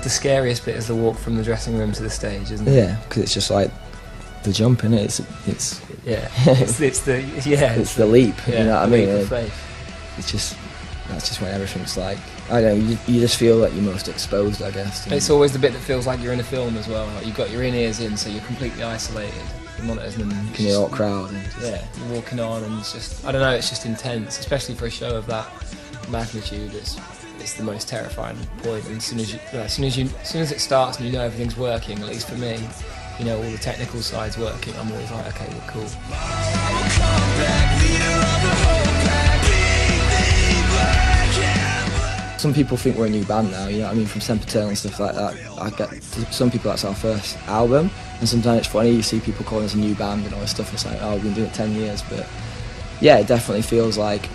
the scariest bit is the walk from the dressing room to the stage, isn't it? Yeah, because it's just like the jump, innit? It's Yeah, it's the leap. Yeah, you know what I the mean? leap of faith. That's just when everything's like, I don't know. You just feel like you're most exposed, I guess. It's always the bit that feels like you're in a film as well. Like you've got your in-ears in, so you're completely isolated. The monitors and you can hear all crowd. And yeah, you're walking on, and it's just, I don't know, it's just intense, especially for a show of that magnitude. It's the most terrifying point. And as soon as it starts and you know everything's working, at least for me, you know all the technical side's working, I'm always like, okay, we're cool. Some people think we're a new band now, you know what I mean, from Sempiternal and stuff like that. I get to some people that's our first album, and sometimes it's funny, you see people calling us a new band and all this stuff. It's like, oh, we've been doing it 10 years, but yeah, it definitely feels like,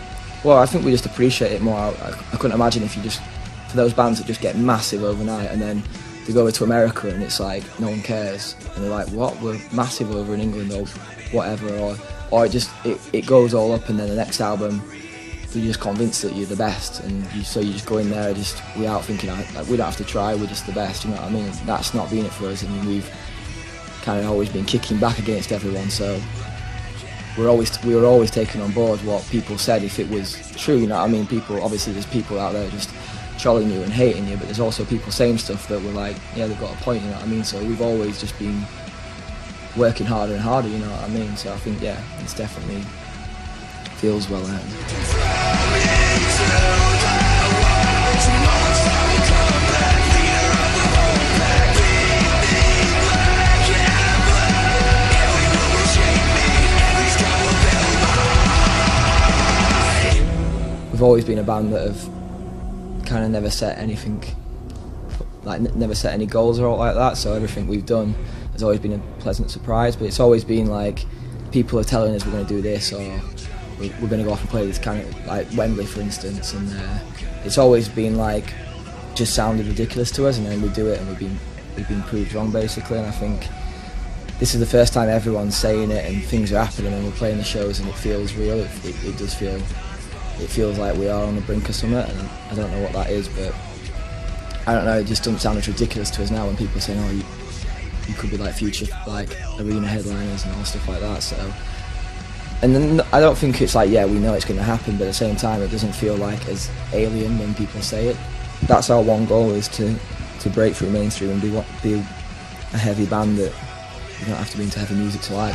well, I think we just appreciate it more. I couldn't imagine if you just, for those bands that just get massive overnight and then they go over to America and it's like, no one cares, and they're like, what, we're massive over in England or whatever, or it goes all up, and then the next album, you're just convinced that you're the best, and so you just go in there just without thinking, like, we don't have to try, we're just the best, you know what I mean? That's not been it for us. I mean, we've kind of always been kicking back against everyone, so we were always taking on board what people said if it was true, you know what I mean? People, obviously there's people out there just trolling you and hating you, but there's also people saying stuff that were like, yeah, they've got a point, you know what I mean? So we've always just been working harder and harder, you know what I mean? So I think, yeah, it's definitely feels well earned. We've always been a band that have kind of never set anything, like never set any goals or all like that, so everything we've done has always been a pleasant surprise, but it's always been like, people are telling us we're going to do this, or we're going to go off and play this kind of, like Wembley for instance, and it's always been like, just sounded ridiculous to us, and then we do it and we've been proved wrong basically. And I think this is the first time everyone's saying it and things are happening and we're playing the shows and it feels real. It does feel, it feels like we are on the brink of something, and I don't know what that is, but I don't know, it just doesn't sound as ridiculous to us now when people are saying, oh, you could be like future like arena headliners and all stuff like that. So, and then I don't think it's like, yeah, we know it's going to happen, but at the same time it doesn't feel like as alien when people say it. That's our one goal, is to break through mainstream and be a heavy band that you don't have to be into heavy music to like.